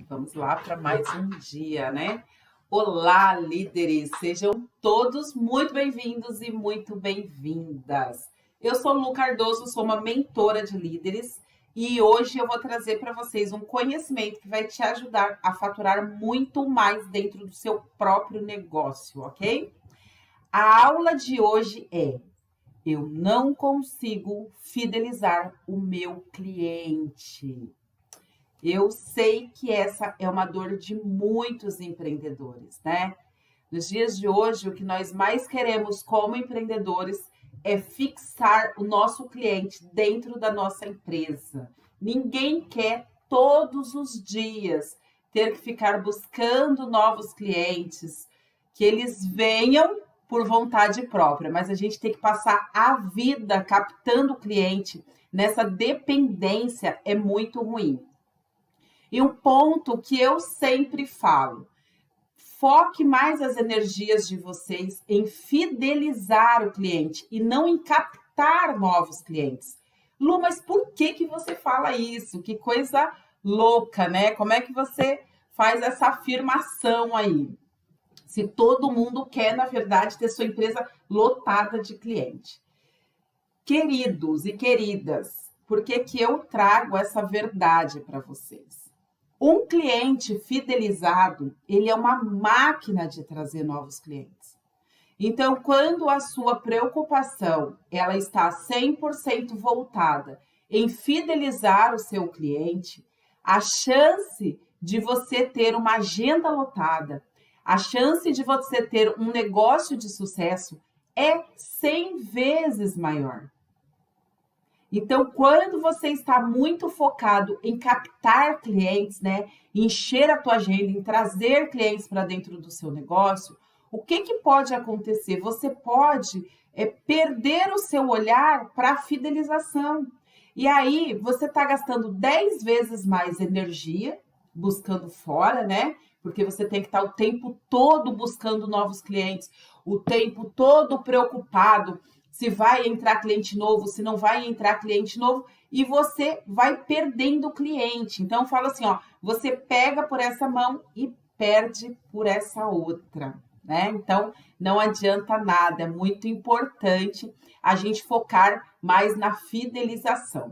Vamos lá para mais um dia, né? Olá, líderes! Sejam todos muito bem-vindos e muito bem-vindas. Eu sou Lu Cardoso, sou uma mentora de líderes e hoje eu vou trazer para vocês um conhecimento que vai te ajudar a faturar muito mais dentro do seu próprio negócio, ok? A aula de hoje é: eu não consigo fidelizar o meu cliente. Eu sei que essa é uma dor de muitos empreendedores, né? Nos dias de hoje, o que nós mais queremos como empreendedores é fixar o nosso cliente dentro da nossa empresa. Ninguém quer todos os dias ter que ficar buscando novos clientes, que eles venham por vontade própria, mas a gente tem que passar a vida captando o cliente. Nessa dependência é muito ruim. E um ponto que eu sempre falo: foque mais as energias de vocês em fidelizar o cliente e não em captar novos clientes. Lu, mas por que você fala isso? Que coisa louca, né? Como é que você faz essa afirmação aí? Se todo mundo quer, na verdade, ter sua empresa lotada de cliente. Queridos e queridas, por que eu trago essa verdade para vocês? Um cliente fidelizado, ele é uma máquina de trazer novos clientes. Então, quando a sua preocupação ela está 100% voltada em fidelizar o seu cliente, a chance de você ter uma agenda lotada, a chance de você ter um negócio de sucesso é 100 vezes maior. Então, quando você está muito focado em captar clientes, né, encher a tua agenda, em trazer clientes para dentro do seu negócio, o que pode acontecer? Você pode perder o seu olhar para a fidelização. E aí, você está gastando 10 vezes mais energia buscando fora, né? Porque você tem que estar o tempo todo buscando novos clientes, o tempo todo preocupado se vai entrar cliente novo, se não vai entrar cliente novo, e você vai perdendo o cliente. Então, fala assim, ó, você pega por essa mão e perde por essa outra, né? Então, não adianta nada, é muito importante a gente focar mais na fidelização.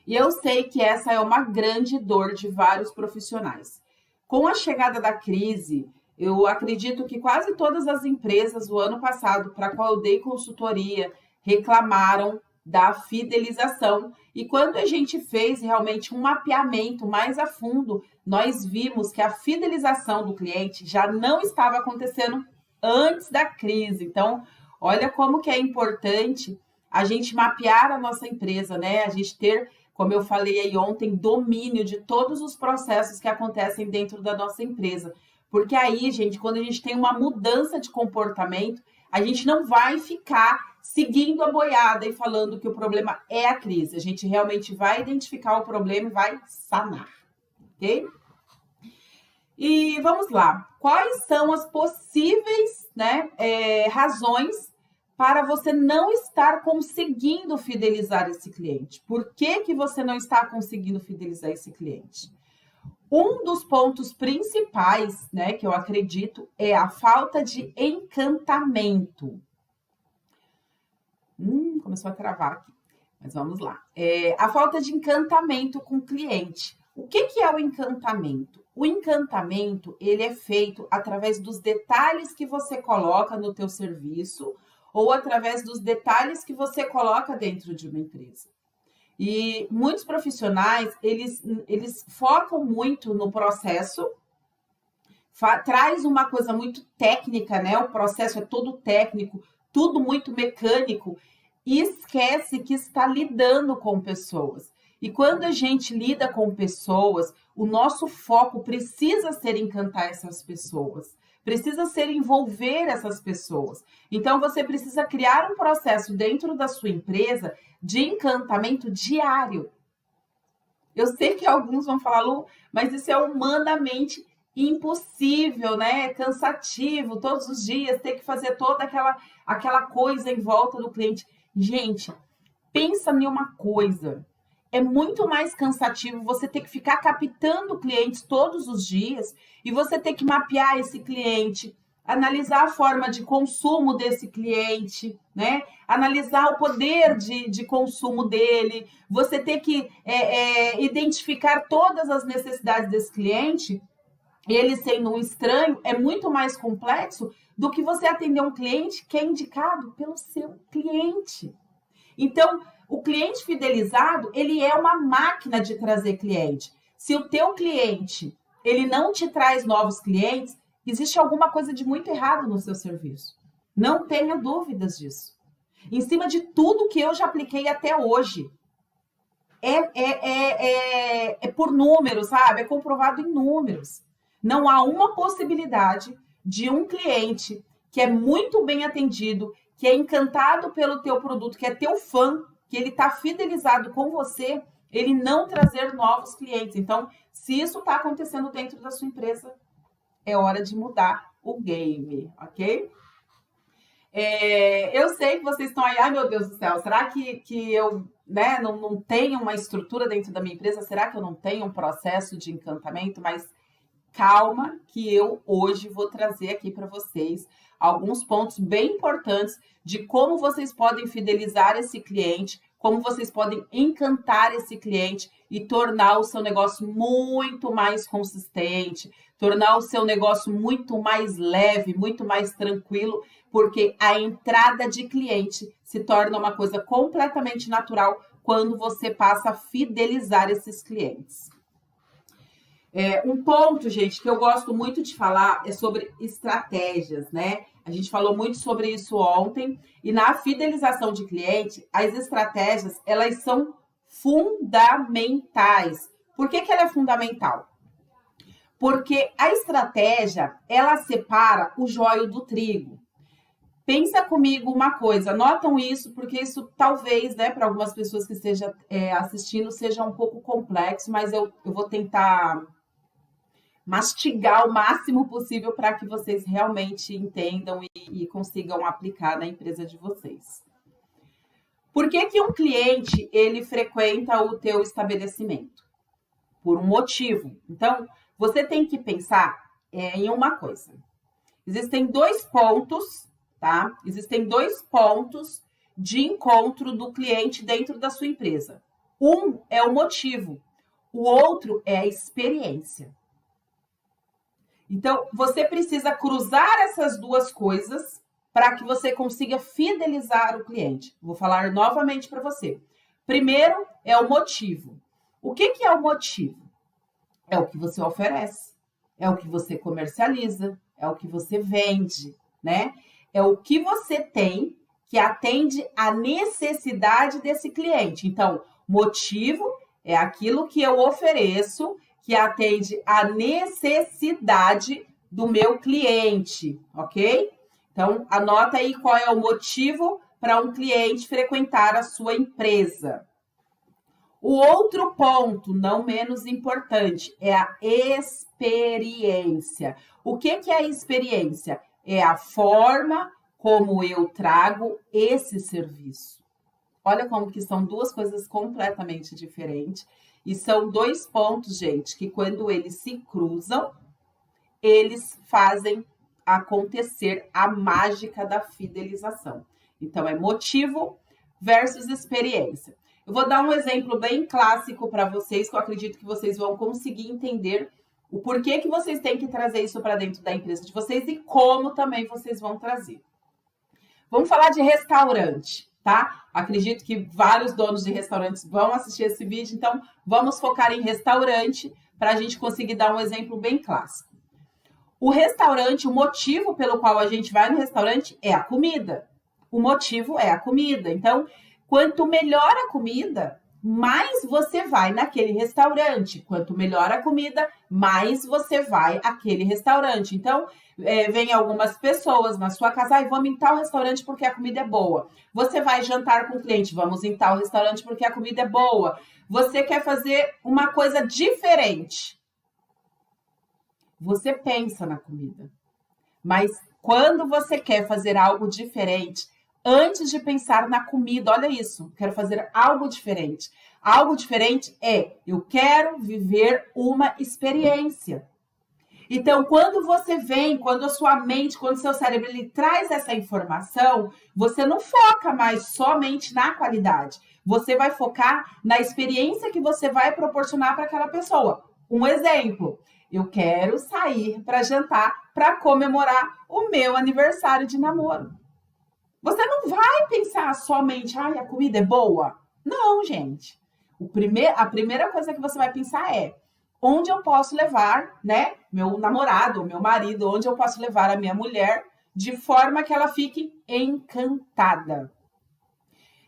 E eu sei que essa é uma grande dor de vários profissionais. Com a chegada da crise, eu acredito que quase todas as empresas do ano passado, para a qual eu dei consultoria, reclamaram da fidelização. E quando a gente fez realmente um mapeamento mais a fundo, nós vimos que a fidelização do cliente já não estava acontecendo antes da crise. Então, olha como que é importante a gente mapear a nossa empresa, né? A gente ter, como eu falei aí ontem, domínio de todos os processos que acontecem dentro da nossa empresa. Porque aí, gente, quando a gente tem uma mudança de comportamento, a gente não vai ficar seguindo a boiada e falando que o problema é a crise. A gente realmente vai identificar o problema e vai sanar, ok? E vamos lá. Quais são as possíveis, né, razões para você não estar conseguindo fidelizar esse cliente? Por que você não está conseguindo fidelizar esse cliente? Um dos pontos principais, né, que eu acredito, é a falta de encantamento. Começou a travar aqui, mas vamos lá. A falta de encantamento com o cliente. O que é o encantamento? O encantamento, ele é feito através dos detalhes que você coloca no teu serviço ou através dos detalhes que você coloca dentro de uma empresa. E muitos profissionais, eles focam muito no processo, traz uma coisa muito técnica, né? O processo é todo técnico, tudo muito mecânico, e esquece que está lidando com pessoas. E quando a gente lida com pessoas, o nosso foco precisa ser encantar essas pessoas, precisa ser envolver essas pessoas. Então, você precisa criar um processo dentro da sua empresa de encantamento diário. Eu sei que alguns vão falar, Lu, mas isso é humanamente impossível, né? É cansativo, todos os dias ter que fazer toda aquela coisa em volta do cliente. Gente, pensa em uma coisa. é muito mais cansativo você ter que ficar captando clientes todos os dias e você ter que mapear esse cliente, analisar a forma de consumo desse cliente, né? Analisar o poder de consumo dele, você ter que identificar todas as necessidades desse cliente, ele sendo um estranho, é muito mais complexo do que você atender um cliente que é indicado pelo seu cliente. Então, o cliente fidelizado, ele é uma máquina de trazer cliente. Se o teu cliente, ele não te traz novos clientes, existe alguma coisa de muito errado no seu serviço. Não tenha dúvidas disso. Em cima de tudo que eu já apliquei até hoje. É por números, sabe? É comprovado em números. Não há uma possibilidade de um cliente que é muito bem atendido, que é encantado pelo teu produto, que é teu fã, que ele está fidelizado com você, ele não trazer novos clientes. Então, se isso está acontecendo dentro da sua empresa, é hora de mudar o game, ok? Eu sei que vocês estão aí, ai meu Deus do céu, será que eu não tenho uma estrutura dentro da minha empresa? Será que eu não tenho um processo de encantamento? Mas calma que eu hoje vou trazer aqui para vocês alguns pontos bem importantes de como vocês podem fidelizar esse cliente, como vocês podem encantar esse cliente e tornar o seu negócio muito mais consistente, tornar o seu negócio muito mais leve, muito mais tranquilo, porque a entrada de cliente se torna uma coisa completamente natural quando você passa a fidelizar esses clientes. Um ponto, gente, que eu gosto muito de falar é sobre estratégias, né? A gente falou muito sobre isso ontem. E na fidelização de cliente, as estratégias, elas são fundamentais. Por que ela é fundamental? Porque a estratégia, ela separa o joio do trigo. Pensa comigo uma coisa, notam isso, porque isso talvez, né, para algumas pessoas que estejam assistindo, seja um pouco complexo, mas eu vou tentar mastigar o máximo possível para que vocês realmente entendam e consigam aplicar na empresa de vocês. Por que um cliente, ele frequenta o teu estabelecimento? Por um motivo. Então, você tem que pensar em uma coisa. Existem 2 pontos, tá? Existem 2 pontos de encontro do cliente dentro da sua empresa. Um é o motivo, o outro é a experiência. Então, você precisa cruzar essas 2 coisas para que você consiga fidelizar o cliente. Vou falar novamente para você. Primeiro é o motivo. O que é o motivo? É o que você oferece, é o que você comercializa, é o que você vende, né? É o que você tem que atende à necessidade desse cliente. Então, motivo é aquilo que eu ofereço que atende à necessidade do meu cliente, ok? Então, anota aí qual é o motivo para um cliente frequentar a sua empresa. O outro ponto, não menos importante, é a experiência. O que é a experiência? É a forma como eu trago esse serviço. Olha como que são 2 coisas completamente diferentes. E são 2 pontos, gente, que quando eles se cruzam, eles fazem acontecer a mágica da fidelização. Então, é motivo versus experiência. Eu vou dar um exemplo bem clássico para vocês, que eu acredito que vocês vão conseguir entender o porquê que vocês têm que trazer isso para dentro da empresa de vocês e como também vocês vão trazer. Vamos falar de restaurante, tá? Acredito que vários donos de restaurantes vão assistir esse vídeo, então vamos focar em restaurante para a gente conseguir dar um exemplo bem clássico. O restaurante, o motivo pelo qual a gente vai no restaurante é a comida. O motivo é a comida. Então, quanto melhor a comida, mais você vai naquele restaurante. Quanto melhor a comida, mais você vai àquele restaurante. Então, vem algumas pessoas na sua casa, vamos em tal restaurante porque a comida é boa. Você vai jantar com o cliente, vamos em tal restaurante porque a comida é boa. Você quer fazer uma coisa diferente. Você pensa na comida. Mas quando você quer fazer algo diferente, antes de pensar na comida, olha isso, quero fazer algo diferente. Algo diferente é, eu quero viver uma experiência. Então, quando você vem, quando a sua mente, quando o seu cérebro ele traz essa informação, você não foca mais somente na qualidade. Você vai focar na experiência que você vai proporcionar para aquela pessoa. Um exemplo, eu quero sair para jantar para comemorar o meu aniversário de namoro. Você não vai pensar somente, ai, a comida é boa. Não, gente. A primeira coisa que você vai pensar é, onde eu posso levar, né, meu namorado, meu marido, onde eu posso levar a minha mulher de forma que ela fique encantada.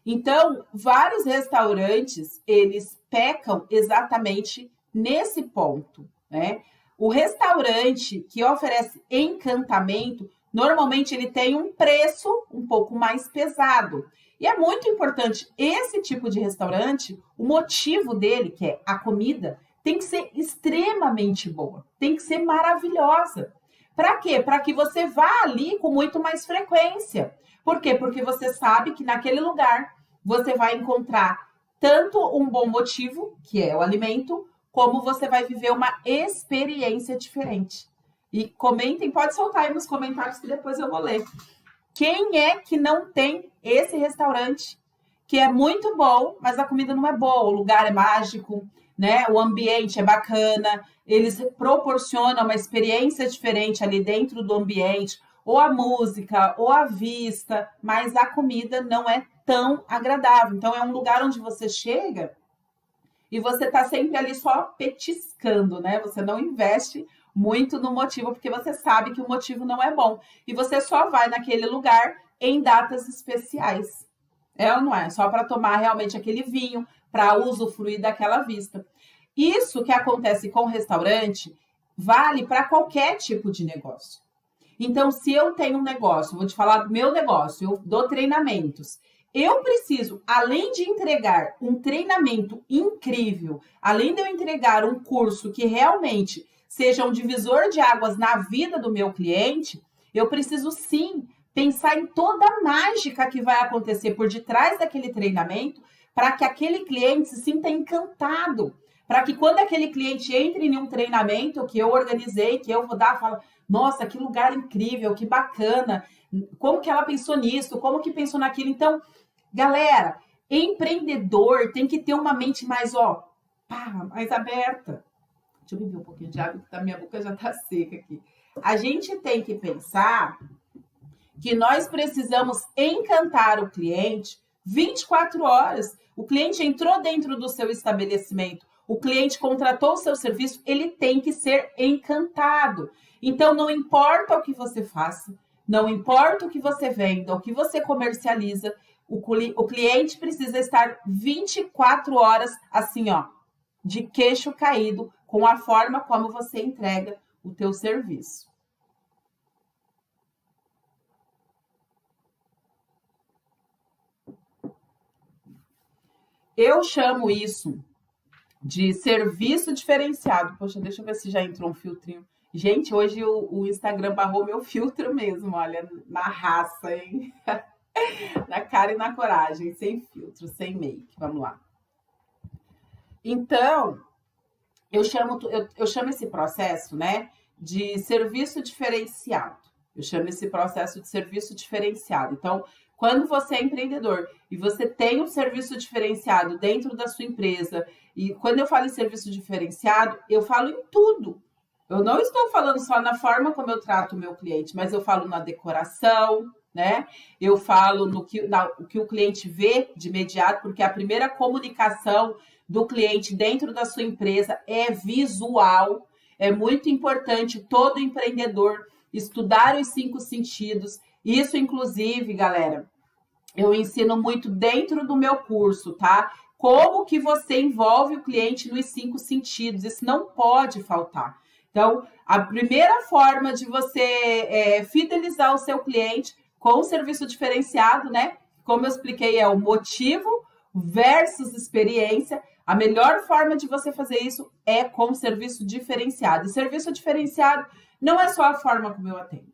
Então, vários restaurantes, eles pecam exatamente nesse ponto, né? O restaurante que oferece encantamento, normalmente ele tem um preço um pouco mais pesado. E é muito importante esse tipo de restaurante, o motivo dele, que é a comida, tem que ser extremamente boa, tem que ser maravilhosa. Para quê? Para que você vá ali com muito mais frequência. Por quê? Porque você sabe que naquele lugar você vai encontrar tanto um bom motivo, que é o alimento, como você vai viver uma experiência diferente. E comentem, pode soltar aí nos comentários que depois eu vou ler. Quem é que não tem esse restaurante que é muito bom, mas a comida não é boa, o lugar é mágico, né? O ambiente é bacana, eles proporcionam uma experiência diferente ali dentro do ambiente, ou a música, ou a vista, mas a comida não é tão agradável. Então, é um lugar onde você chega e você está sempre ali só petiscando, né? Você não investe muito no motivo, porque você sabe que o motivo não é bom. E você só vai naquele lugar em datas especiais. É ou não é? Só para tomar realmente aquele vinho, para usufruir daquela vista. Isso que acontece com o restaurante vale para qualquer tipo de negócio. Então, se eu tenho um negócio, vou te falar do meu negócio, eu dou treinamentos. Eu preciso, além de entregar um treinamento incrível, além de eu entregar um curso que realmente seja um divisor de águas na vida do meu cliente, eu preciso sim pensar em toda a mágica que vai acontecer por detrás daquele treinamento para que aquele cliente se sinta encantado. Para que quando aquele cliente entre em um treinamento que eu organizei, que eu vou dar, fala, nossa, que lugar incrível, que bacana, como que ela pensou nisso, como que pensou naquilo. Então, galera, empreendedor tem que ter uma mente mais, mais aberta. Deixa eu beber um pouquinho de água, que a minha boca já está seca aqui. A gente tem que pensar que nós precisamos encantar o cliente 24 horas. O cliente entrou dentro do seu estabelecimento, o cliente contratou o seu serviço, ele tem que ser encantado. Então, não importa o que você faça, não importa o que você venda, o que você comercializa, o cliente precisa estar 24 horas assim, de queixo caído, com a forma como você entrega o teu serviço. Eu chamo isso de serviço diferenciado. Poxa, deixa eu ver se já entrou um filtrinho. Gente, hoje o Instagram barrou meu filtro mesmo, olha, na raça, hein? Na cara e na coragem, sem filtro, sem make. Vamos lá. Então, eu chamo esse processo, né, de serviço diferenciado. Eu chamo esse processo de serviço diferenciado. Então, quando você é empreendedor e você tem um serviço diferenciado dentro da sua empresa, e quando eu falo em serviço diferenciado, eu falo em tudo. Eu não estou falando só na forma como eu trato o meu cliente, mas eu falo na decoração, né? Eu falo no que o cliente vê de imediato, porque a primeira comunicação do cliente dentro da sua empresa é visual. É muito importante todo empreendedor estudar os 5 sentidos. Isso, inclusive, galera, eu ensino muito dentro do meu curso, tá? Como que você envolve o cliente nos 5 sentidos. Isso não pode faltar. Então, a primeira forma de você fidelizar o seu cliente com o serviço diferenciado, né? Como eu expliquei, é o motivo versus experiência. A melhor forma de você fazer isso é com serviço diferenciado. E serviço diferenciado não é só a forma como eu atendo.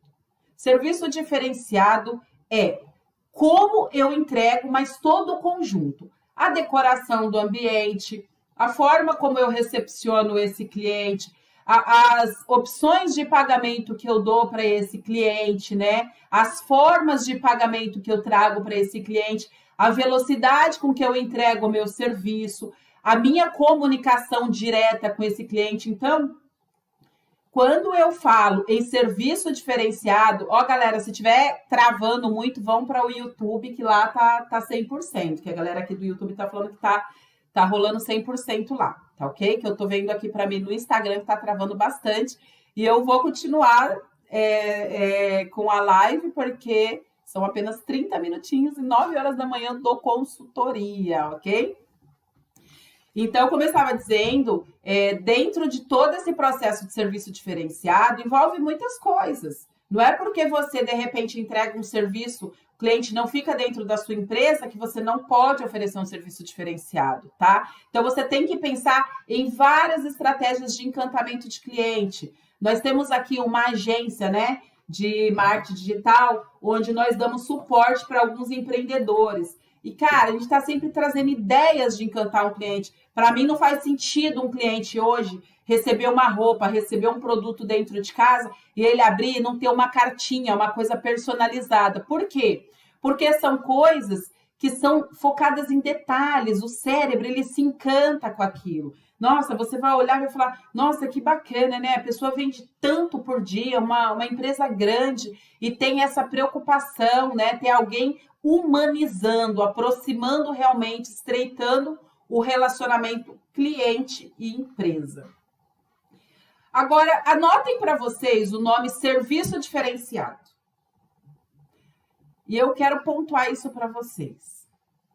Serviço diferenciado é como eu entrego, mas todo o conjunto. a decoração do ambiente, a forma como eu recepciono esse cliente, as opções de pagamento que eu dou para esse cliente, né? As formas de pagamento que eu trago para esse cliente, a velocidade com que eu entrego o meu serviço, a minha comunicação direta com esse cliente. Então, quando eu falo em serviço diferenciado, ó, galera, se estiver travando muito, vão para o YouTube, que lá tá 100%, que a galera aqui do YouTube tá falando que tá rolando 100% lá, tá ok? Que eu tô vendo aqui para mim no Instagram que tá travando bastante. E eu vou continuar com a live, porque são apenas 30 minutinhos e 9 horas da manhã do consultoria, ok? Então, como eu estava dizendo, dentro de todo esse processo de serviço diferenciado, envolve muitas coisas. Não é porque você, de repente, entrega um serviço, o cliente não fica dentro da sua empresa, que você não pode oferecer um serviço diferenciado, tá? Então, você tem que pensar em várias estratégias de encantamento de cliente. Nós temos aqui uma agência, né, de marketing digital, onde nós damos suporte para alguns empreendedores. E, cara, a gente está sempre trazendo ideias de encantar um cliente. Para mim, não faz sentido um cliente hoje receber uma roupa, receber um produto dentro de casa e ele abrir e não ter uma cartinha, uma coisa personalizada. Por quê? Porque são coisas que são focadas em detalhes. O cérebro, ele se encanta com aquilo. Nossa, você vai olhar e vai falar, nossa, que bacana, né? A pessoa vende tanto por dia, uma empresa grande e tem essa preocupação, né? Ter alguém humanizando, aproximando realmente, estreitando o relacionamento cliente e empresa. Agora, anotem para vocês o nome serviço diferenciado. E eu quero pontuar isso para vocês.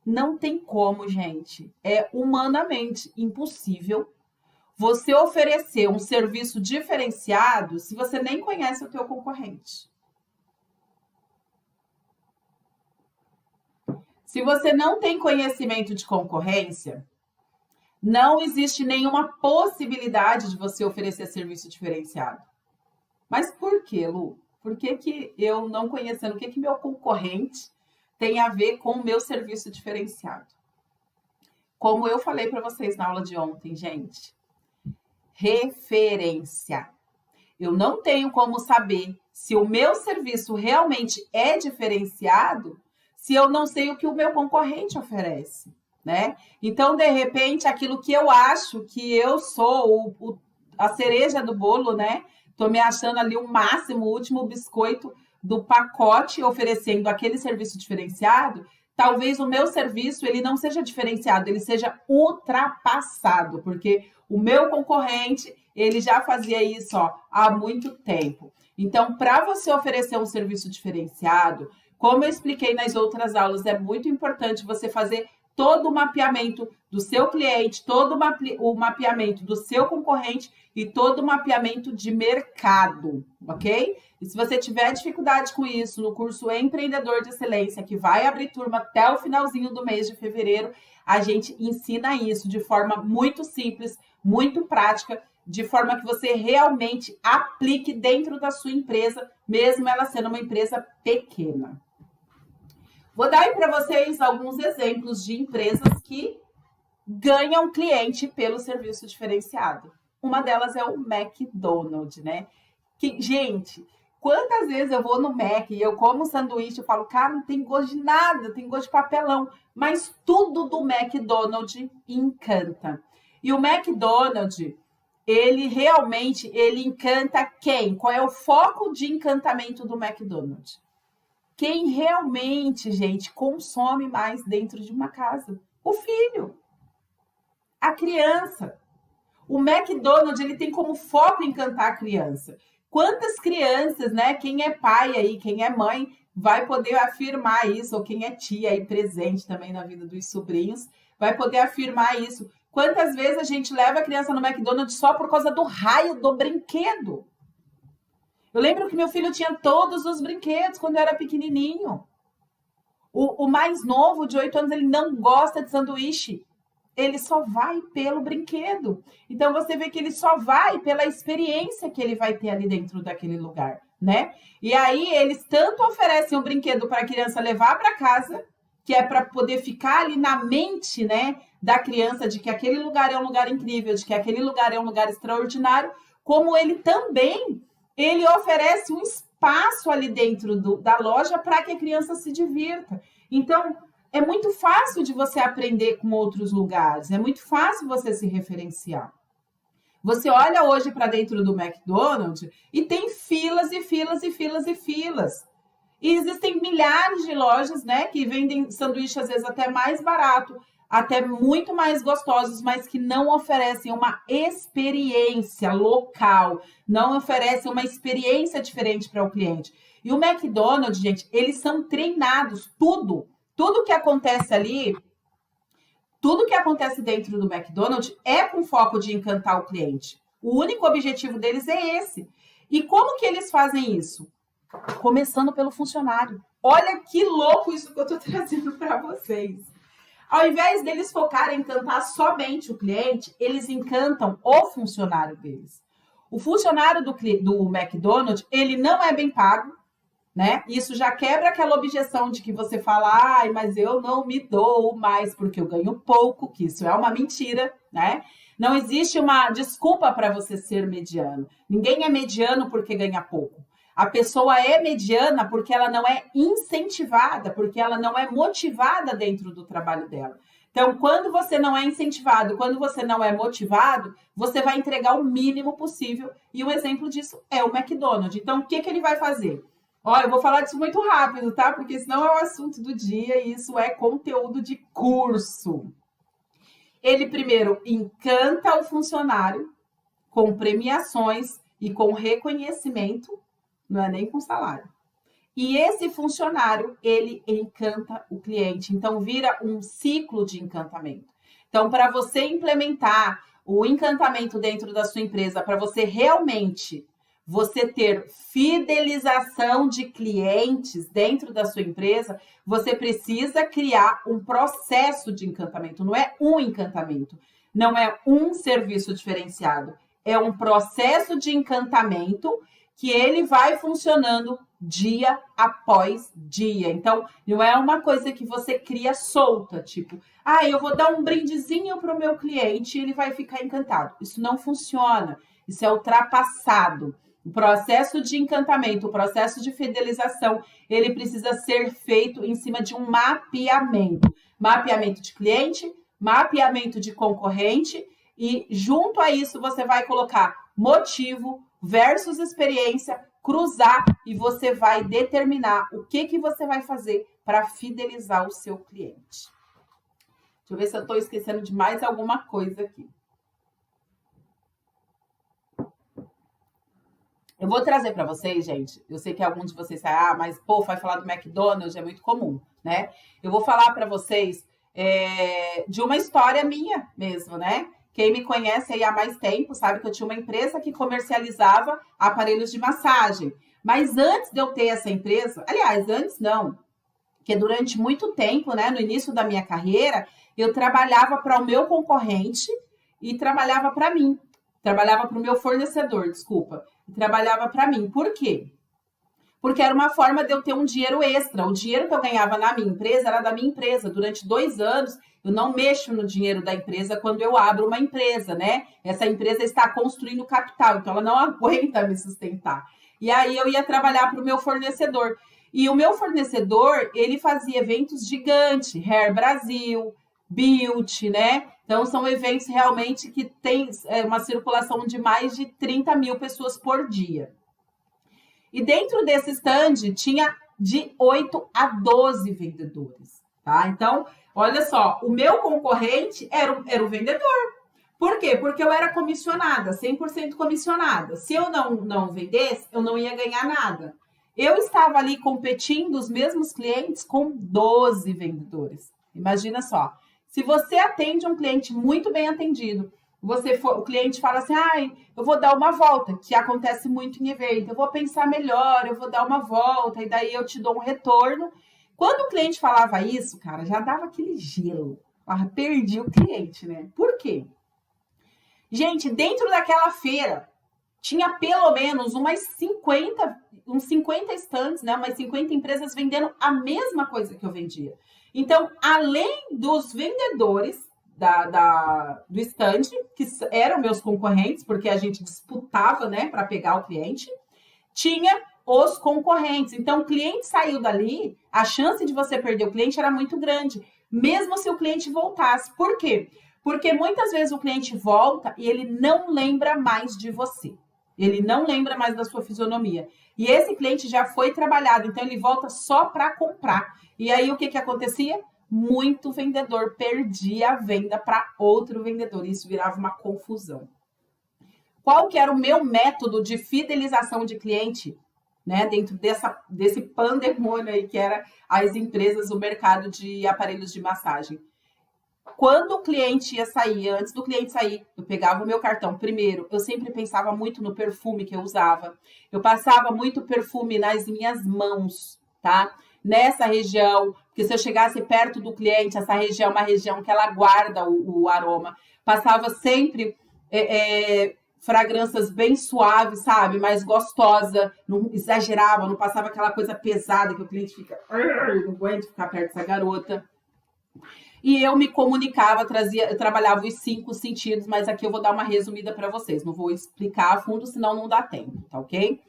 Não tem como, gente. É humanamente impossível você oferecer um serviço diferenciado se você nem conhece o teu concorrente. Se você não tem conhecimento de concorrência, não existe nenhuma possibilidade de você oferecer serviço diferenciado. Mas por quê, Lu? Por que eu, não conhecendo, o que meu concorrente tem a ver com o meu serviço diferenciado? Como eu falei para vocês na aula de ontem, gente, referência. Eu não tenho como saber se o meu serviço realmente é diferenciado se eu não sei o que o meu concorrente oferece, né? Então, de repente, aquilo que eu acho que eu sou a cereja do bolo, né? Tô me achando ali o máximo, o último biscoito do pacote, oferecendo aquele serviço diferenciado. Talvez o meu serviço ele não seja diferenciado, ele seja ultrapassado, porque o meu concorrente ele já fazia isso há muito tempo. Então, para você oferecer um serviço diferenciado, como eu expliquei nas outras aulas, é muito importante você fazer todo o mapeamento do seu cliente, todo o mapeamento do seu concorrente e todo o mapeamento de mercado, ok? E se você tiver dificuldade com isso no curso Empreendedor de Excelência, que vai abrir turma até o finalzinho do mês de fevereiro, a gente ensina isso de forma muito simples, muito prática, de forma que você realmente aplique dentro da sua empresa, mesmo ela sendo uma empresa pequena. Vou dar aí para vocês alguns exemplos de empresas que ganham cliente pelo serviço diferenciado. Uma delas é o McDonald's, né? Que, gente, quantas vezes eu vou no Mac e eu como sanduíche, eu falo, cara, não tem gosto de nada, tem gosto de papelão. Mas tudo do McDonald's encanta. E o McDonald's, ele realmente, ele encanta quem? Qual é o foco de encantamento do McDonald's? Quem realmente, gente, consome mais dentro de uma casa? O filho, a criança. O McDonald's, ele tem como foco encantar a criança. Quantas crianças, né? Quem é pai aí, quem é mãe, vai poder afirmar isso, ou quem é tia aí presente também na vida dos sobrinhos, vai poder afirmar isso. Quantas vezes a gente leva a criança no McDonald's só por causa do raio do brinquedo? Eu lembro que meu filho tinha todos os brinquedos quando eu era pequenininho. O mais novo, de 8 anos, ele não gosta de sanduíche. Ele só vai pelo brinquedo. Então, você vê que ele só vai pela experiência que ele vai ter ali dentro daquele lugar, né? E aí, eles tanto oferecem um brinquedo para a criança levar para casa, que é para poder ficar ali na mente, né, da criança, de que aquele lugar é um lugar incrível, de que aquele lugar é um lugar extraordinário, como ele oferece um espaço ali dentro da loja para que a criança se divirta. Então, é muito fácil de você aprender com outros lugares, é muito fácil você se referenciar. Você olha hoje para dentro do McDonald's e tem filas e filas e filas e filas. E existem milhares de lojas, né, que vendem sanduíches às vezes até mais barato, até muito mais gostosos, mas que não oferecem uma experiência local, não oferecem uma experiência diferente para o cliente. E o McDonald's, gente, eles são treinados, tudo que acontece ali, tudo que acontece dentro do McDonald's é com foco de encantar o cliente. O único objetivo deles é esse. E como que eles fazem isso? Começando pelo funcionário. Olha que louco isso que eu estou trazendo para vocês. Ao invés deles focarem em encantar somente o cliente, eles encantam o funcionário deles. O funcionário do McDonald's, ele não é bem pago, né? Isso já quebra aquela objeção de que você fala, ai, mas eu não me dou mais porque eu ganho pouco, que isso é uma mentira, né? Não existe uma desculpa para você ser mediano. Ninguém é mediano porque ganha pouco. A pessoa é mediana porque ela não é incentivada, porque ela não é motivada dentro do trabalho dela. Então, quando você não é incentivado, quando você não é motivado, você vai entregar o mínimo possível. E um exemplo disso é o McDonald's. Então, o que ele vai fazer? Olha, eu vou falar disso muito rápido, tá? Porque senão é o assunto do dia e isso é conteúdo de curso. Ele primeiro encanta o funcionário com premiações e com reconhecimento, não é nem com salário. E esse funcionário, ele encanta o cliente. Então, vira um ciclo de encantamento. Então, para você implementar o encantamento dentro da sua empresa, para você realmente você ter fidelização de clientes dentro da sua empresa, você precisa criar um processo de encantamento. Não é um encantamento, não é um serviço diferenciado. É um processo de encantamento que ele vai funcionando dia após dia. Então, não é uma coisa que você cria solta, tipo, eu vou dar um brindezinho para o meu cliente e ele vai ficar encantado. Isso não funciona, isso é ultrapassado. O processo de encantamento, o processo de fidelização, ele precisa ser feito em cima de um mapeamento. Mapeamento de cliente, mapeamento de concorrente e junto a isso você vai colocar motivo versus experiência, cruzar e você vai determinar o que você vai fazer para fidelizar o seu cliente. Deixa eu ver se eu estou esquecendo de mais alguma coisa aqui. Eu vou trazer para vocês, gente, eu sei que alguns de vocês falam, mas pô, vai falar do McDonald's, é muito comum, né? Eu vou falar para vocês de uma história minha mesmo, né? Quem me conhece aí há mais tempo sabe que eu tinha uma empresa que comercializava aparelhos de massagem. Mas antes de eu ter essa empresa, aliás, antes não, porque durante muito tempo, né, no início da minha carreira, eu trabalhava para o meu concorrente e trabalhava para mim. Trabalhava para o meu fornecedor, desculpa. E trabalhava para mim. Por quê? Porque era uma forma de eu ter um dinheiro extra. O dinheiro que eu ganhava na minha empresa era da minha empresa. Durante 2 anos, eu não mexo no dinheiro da empresa quando eu abro uma empresa, né? Essa empresa está construindo capital, então ela não aguenta me sustentar. E aí eu ia trabalhar para o meu fornecedor. E o meu fornecedor, ele fazia eventos gigantes, Hair Brasil, Beauty, né? Então, são eventos realmente que tem uma circulação de mais de 30 mil pessoas por dia. E dentro desse stand tinha de 8 a 12 vendedores, tá? Então, olha só, o meu concorrente era o vendedor. Por quê? Porque eu era comissionada, 100% comissionada. Se eu não vendesse, eu não ia ganhar nada. Eu estava ali competindo os mesmos clientes com 12 vendedores. Imagina só, se você atende um cliente muito bem atendido, o cliente fala assim, eu vou dar uma volta, que acontece muito em evento, eu vou pensar melhor, eu vou dar uma volta, e daí eu te dou um retorno. Quando o cliente falava isso, cara, já dava aquele gelo. Perdi o cliente, né? Por quê? Gente, dentro daquela feira, tinha pelo menos uns 50 stands, né? Umas 50 empresas vendendo a mesma coisa que eu vendia. Então, além dos vendedores do stand, que eram meus concorrentes, porque a gente disputava, né, para pegar o cliente, tinha os concorrentes. Então, o cliente saiu dali, a chance de você perder o cliente era muito grande, mesmo se o cliente voltasse. Por quê? Porque muitas vezes o cliente volta e ele não lembra mais de você. Ele não lembra mais da sua fisionomia. E esse cliente já foi trabalhado, então ele volta só para comprar. E aí o que acontecia? Muito vendedor perdia a venda para outro vendedor. Isso virava uma confusão. Qual que era o meu método de fidelização de cliente, né, dentro desse pandemônio aí que era as empresas, o mercado de aparelhos de massagem? Quando o cliente ia sair, antes do cliente sair, eu pegava o meu cartão. Primeiro, eu sempre pensava muito no perfume que eu usava. Eu passava muito perfume nas minhas mãos, tá? Nessa região, porque se eu chegasse perto do cliente, essa região é uma região que ela guarda o aroma. Passava sempre fragrâncias bem suaves, sabe? Mais gostosa, não exagerava, não passava aquela coisa pesada que o cliente fica, não aguento ficar perto dessa garota. E eu me comunicava, eu trabalhava os 5 sentidos, mas aqui eu vou dar uma resumida para vocês. Não vou explicar a fundo, senão não dá tempo, tá ok?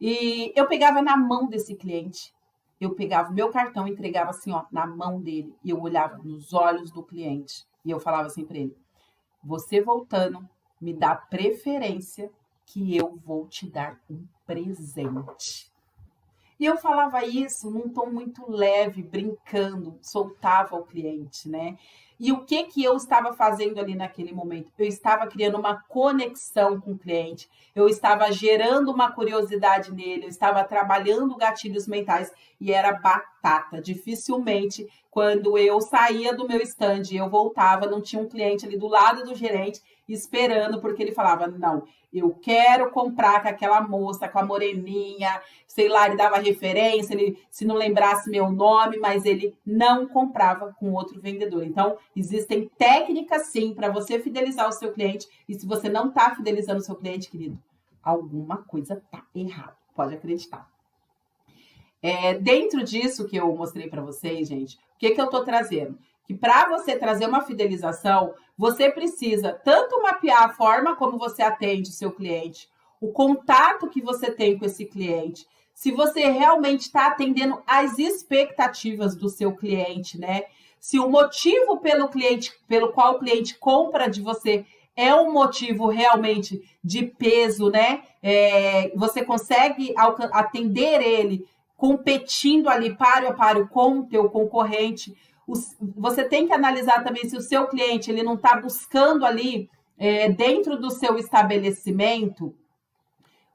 E eu pegava na mão desse cliente, eu pegava o meu cartão e entregava assim, ó, na mão dele. E eu olhava nos olhos do cliente e eu falava assim para ele: você voltando, me dá preferência que eu vou te dar um presente. E eu falava isso num tom muito leve, brincando, soltava o cliente, né? E o que eu estava fazendo ali naquele momento? Eu estava criando uma conexão com o cliente, eu estava gerando uma curiosidade nele, eu estava trabalhando gatilhos mentais e era batata. Dificilmente, quando eu saía do meu stand e eu voltava, não tinha um cliente ali do lado do gerente esperando, porque ele falava, não, eu quero comprar com aquela moça, com a moreninha, sei lá, ele dava referência, ele se não lembrasse meu nome, mas ele não comprava com outro vendedor. Então, existem técnicas, sim, para você fidelizar o seu cliente, e se você não está fidelizando o seu cliente, querido, alguma coisa está errada, pode acreditar. Dentro disso que eu mostrei para vocês, gente, o que eu estou trazendo? Que para você trazer uma fidelização, você precisa tanto mapear a forma como você atende o seu cliente, o contato que você tem com esse cliente, se você realmente está atendendo às expectativas do seu cliente, né? Se o motivo pelo qual o cliente compra de você é um motivo realmente de peso, né? Você consegue atender ele competindo ali páreo a páreo com o teu concorrente. Você tem que analisar também se o seu cliente ele não está buscando ali dentro do seu estabelecimento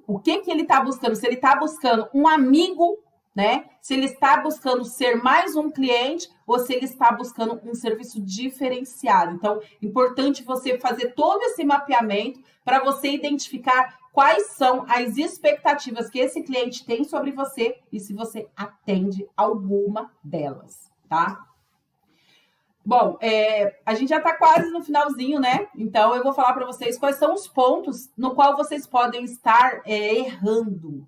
o que ele está buscando, se ele está buscando um amigo, né? Se ele está buscando ser mais um cliente ou se ele está buscando um serviço diferenciado. Então, importante você fazer todo esse mapeamento para você identificar quais são as expectativas que esse cliente tem sobre você e se você atende alguma delas, tá? Bom, a gente já está quase no finalzinho, né? Então, eu vou falar para vocês quais são os pontos no qual vocês podem estar errando.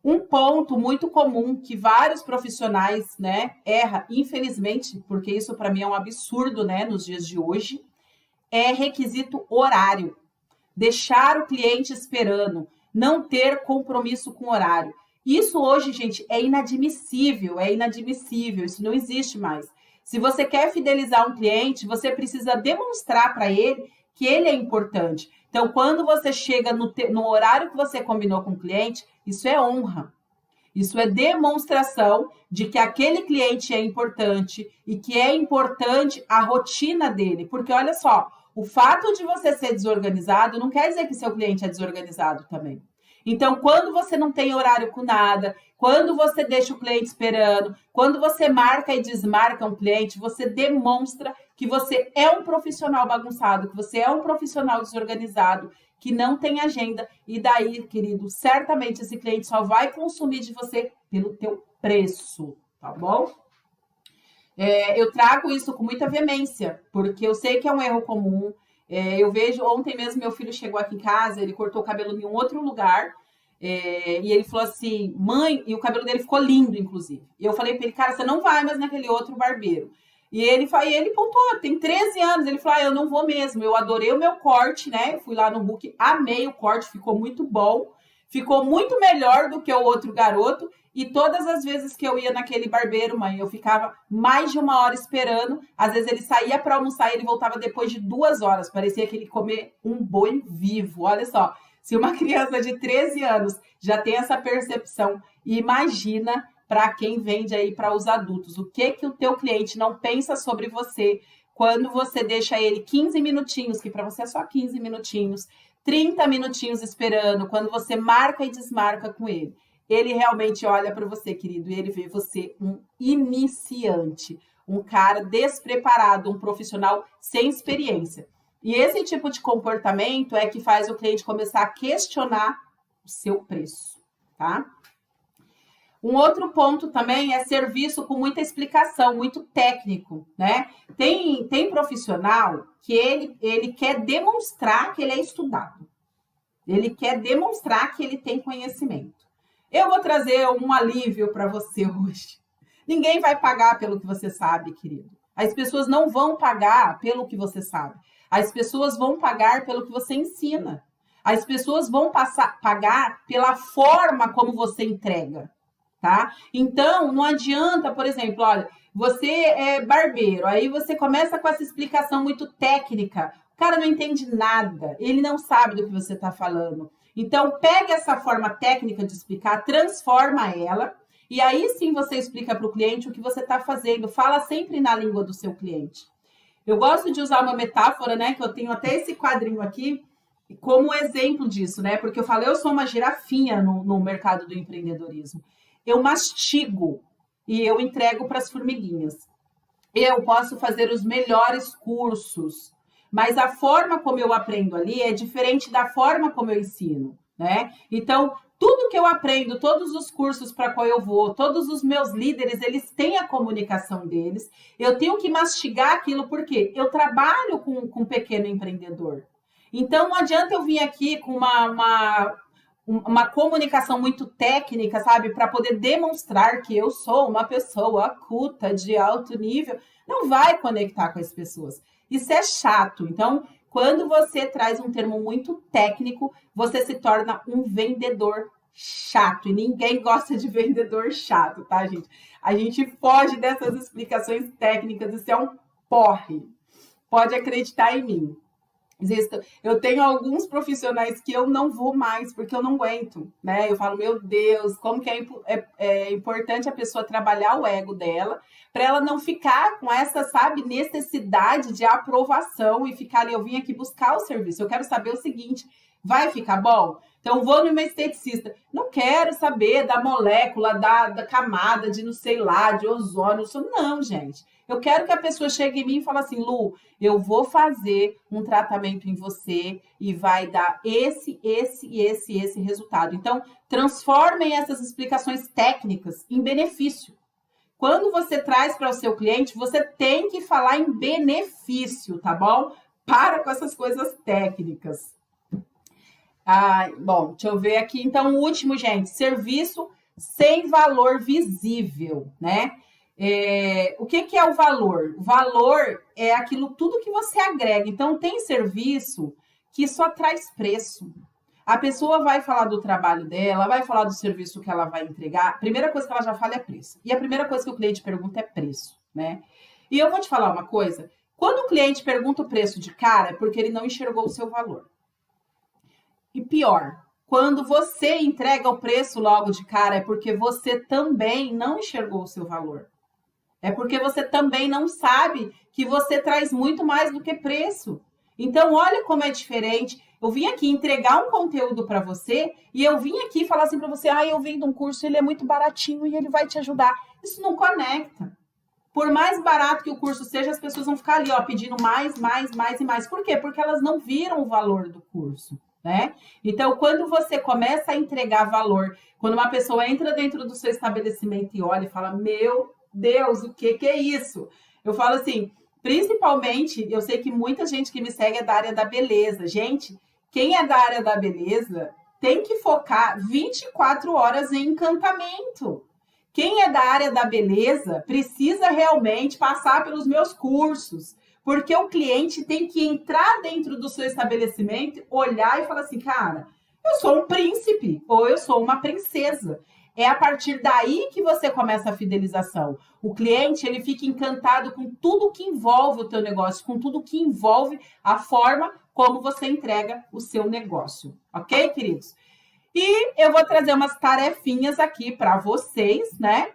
Um ponto muito comum que vários profissionais, né, erram, infelizmente, porque isso para mim é um absurdo, né, nos dias de hoje, é requisito horário. Deixar o cliente esperando, não ter compromisso com horário. Isso hoje, gente, é inadmissível, isso não existe mais. Se você quer fidelizar um cliente, você precisa demonstrar para ele que ele é importante. Então, quando você chega no horário que você combinou com o cliente, isso é honra. Isso é demonstração de que aquele cliente é importante e que é importante a rotina dele. Porque, olha só, o fato de você ser desorganizado não quer dizer que seu cliente é desorganizado também. Então, quando você não tem horário com nada, quando você deixa o cliente esperando, quando você marca e desmarca um cliente, você demonstra que você é um profissional bagunçado, que você é um profissional desorganizado, que não tem agenda. E daí, querido, certamente esse cliente só vai consumir de você pelo teu preço, tá bom? Eu trago isso com muita veemência, porque eu sei que é um erro comum. Eu vejo, ontem mesmo meu filho chegou aqui em casa, ele cortou o cabelo em um outro lugar, E ele falou assim, mãe, e o cabelo dele ficou lindo, inclusive. E eu falei para ele, cara, você não vai mais naquele outro barbeiro. E ele pontuou, tem 13 anos. Ele falou, eu não vou mesmo. Eu adorei o meu corte, né? Eu fui lá no Hulk, amei o corte, ficou muito bom. Ficou muito melhor do que o outro garoto. E todas as vezes que eu ia naquele barbeiro, mãe, eu ficava mais de 1 hora esperando. Às vezes ele saía para almoçar e ele voltava depois de 2 horas. Parecia que ele comia um boi vivo. Olha só, se uma criança de 13 anos já tem essa percepção, imagina para quem vende aí para os adultos. O que o teu cliente não pensa sobre você quando você deixa ele 15 minutinhos, que para você é só 15 minutinhos, 30 minutinhos esperando, quando você marca e desmarca com ele. Ele realmente olha para você, querido, e ele vê você um iniciante, um cara despreparado, um profissional sem experiência. E esse tipo de comportamento é que faz o cliente começar a questionar o seu preço, tá? Um outro ponto também é serviço com muita explicação, muito técnico, né? Tem profissional que ele quer demonstrar que ele é estudado. Ele quer demonstrar que ele tem conhecimento. Eu vou trazer um alívio para você hoje. Ninguém vai pagar pelo que você sabe, querido. As pessoas não vão pagar pelo que você sabe. As pessoas vão pagar pelo que você ensina. As pessoas vão pagar pela forma como você entrega. Tá? Então, não adianta, por exemplo, olha, você é barbeiro, aí você começa com essa explicação muito técnica, o cara não entende nada, ele não sabe do que você está falando. Então, pega essa forma técnica de explicar, transforma ela, e aí sim você explica para o cliente o que você está fazendo, fala sempre na língua do seu cliente. Eu gosto de usar uma metáfora, né, que eu tenho até esse quadrinho aqui, como exemplo disso, né, porque eu falo, eu sou uma girafinha no mercado do empreendedorismo. Eu mastigo e eu entrego para as formiguinhas. Eu posso fazer os melhores cursos, mas a forma como eu aprendo ali é diferente da forma como eu ensino, né? Então, tudo que eu aprendo, todos os cursos para qual eu vou, todos os meus líderes, eles têm a comunicação deles. Eu tenho que mastigar aquilo porque eu trabalho com um pequeno empreendedor. Então, não adianta eu vir aqui com uma comunicação muito técnica, sabe? Para poder demonstrar que eu sou uma pessoa culta, de alto nível. Não vai conectar com as pessoas. Isso é chato. Então, quando você traz um termo muito técnico, você se torna um vendedor chato. E ninguém gosta de vendedor chato, tá, gente? A gente foge dessas explicações técnicas. Isso é um porre. Pode acreditar em mim. Eu tenho alguns profissionais que eu não vou mais, porque eu não aguento, né? Eu falo, meu Deus, como que é importante a pessoa trabalhar o ego dela, para ela não ficar com essa, sabe, necessidade de aprovação e ficar ali, eu vim aqui buscar o serviço, eu quero saber o seguinte, vai ficar bom? Então, vou numa esteticista, não quero saber da molécula, da camada, de não sei lá, de ozônio, não, gente. Eu quero que a pessoa chegue em mim e fale assim, Lu, eu vou fazer um tratamento em você e vai dar esse resultado. Então, transformem essas explicações técnicas em benefício. Quando você traz para o seu cliente, você tem que falar em benefício, tá bom? Para com essas coisas técnicas. Bom, deixa eu ver aqui. Então, o último, gente, serviço sem valor visível, né? O que é o valor? O valor é aquilo tudo que você agrega. Então, tem serviço que só traz preço. A pessoa vai falar do trabalho dela, vai falar do serviço que ela vai entregar. A primeira coisa que ela já fala é preço. E a primeira coisa que o cliente pergunta é preço, né? E eu vou te falar uma coisa. Quando o cliente pergunta o preço de cara, é porque ele não enxergou o seu valor. E pior, quando você entrega o preço logo de cara, é porque você também não enxergou o seu valor. É porque você também não sabe que você traz muito mais do que preço. Então, olha como é diferente. Eu vim aqui entregar um conteúdo para você e eu vim aqui falar assim para você, eu vendo um curso, ele é muito baratinho e ele vai te ajudar. Isso não conecta. Por mais barato que o curso seja, as pessoas vão ficar ali, pedindo mais e mais. Por quê? Porque elas não viram o valor do curso, né? Então, quando você começa a entregar valor, quando uma pessoa entra dentro do seu estabelecimento e olha e fala, meu Deus, o que é isso? Eu falo assim, principalmente, eu sei que muita gente que me segue é da área da beleza. Gente, quem é da área da beleza tem que focar 24 horas em encantamento. Quem é da área da beleza precisa realmente passar pelos meus cursos, porque o cliente tem que entrar dentro do seu estabelecimento, olhar e falar assim, cara, eu sou um príncipe ou eu sou uma princesa. É a partir daí que você começa a fidelização. O cliente, ele fica encantado com tudo que envolve o teu negócio, com tudo que envolve a forma como você entrega o seu negócio. Ok, queridos? E eu vou trazer umas tarefinhas aqui para vocês, né?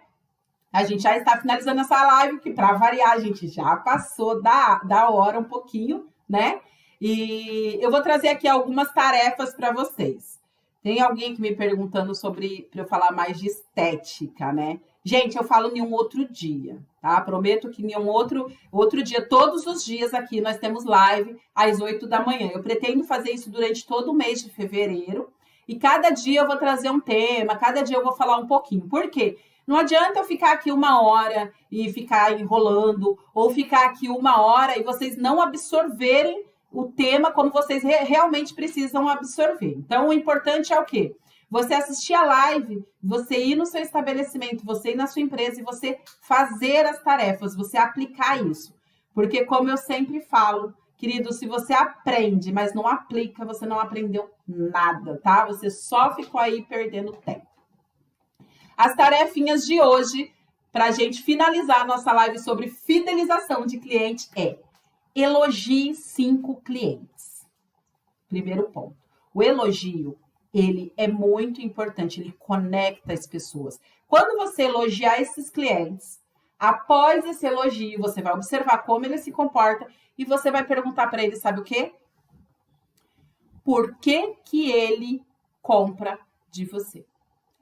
A gente já está finalizando essa live, que para variar, a gente já passou da hora um pouquinho, né? E eu vou trazer aqui algumas tarefas para vocês. Tem alguém que me perguntando sobre, para eu falar mais de estética, né? Gente, eu falo em um outro dia, tá? Prometo que em um outro dia, todos os dias aqui, nós temos live às 8 da manhã. Eu pretendo fazer isso durante todo o mês de fevereiro. E cada dia eu vou trazer um tema, cada dia eu vou falar um pouquinho. Por quê? Não adianta eu ficar aqui 1 hora e ficar enrolando, ou ficar aqui 1 hora e vocês não absorverem o tema como vocês realmente precisam absorver. Então, o importante é o quê? Você assistir a live, você ir no seu estabelecimento, você ir na sua empresa e você fazer as tarefas, você aplicar isso. Porque, como eu sempre falo, querido, se você aprende, mas não aplica, você não aprendeu nada, tá? Você só ficou aí perdendo tempo. As tarefinhas de hoje, para a gente finalizar a nossa live sobre fidelização de cliente, é elogie 5 clientes. Primeiro ponto. O elogio, ele é muito importante, ele conecta as pessoas. Quando você elogiar esses clientes, após esse elogio, você vai observar como ele se comporta e você vai perguntar para ele, sabe o quê? Por que que ele compra de você?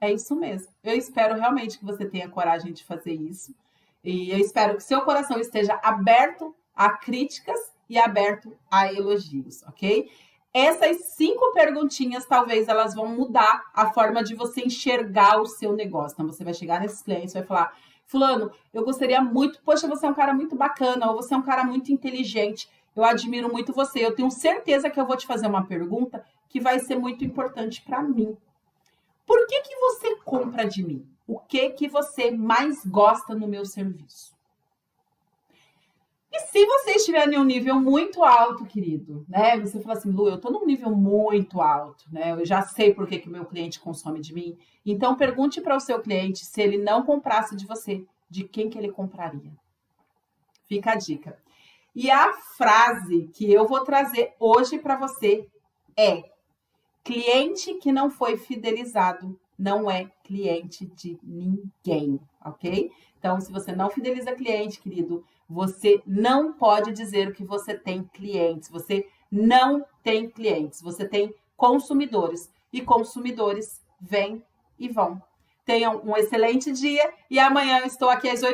É isso mesmo. Eu espero realmente que você tenha coragem de fazer isso. E eu espero que seu coração esteja aberto a críticas e aberto a elogios, ok? Essas 5 perguntinhas, talvez elas vão mudar a forma de você enxergar o seu negócio. Então, você vai chegar nesses clientes e vai falar, fulano, eu gostaria muito, poxa, você é um cara muito bacana, ou você é um cara muito inteligente, eu admiro muito você, eu tenho certeza que eu vou te fazer uma pergunta que vai ser muito importante para mim. Por que que você compra de mim? O que que você mais gosta no meu serviço? E se você estiver em um nível muito alto, querido, né? Você fala assim, Lu, eu estou num nível muito alto, né? Eu já sei por que que o meu cliente consome de mim. Então, pergunte para o seu cliente se ele não comprasse de você, de quem que ele compraria. Fica a dica. E a frase que eu vou trazer hoje para você é: cliente que não foi fidelizado não é cliente de ninguém, ok? Então, se você não fideliza cliente, querido, você não pode dizer que você tem clientes. Você não tem clientes. Você tem consumidores. E consumidores vêm e vão. Tenham um excelente dia e amanhã eu estou aqui às 8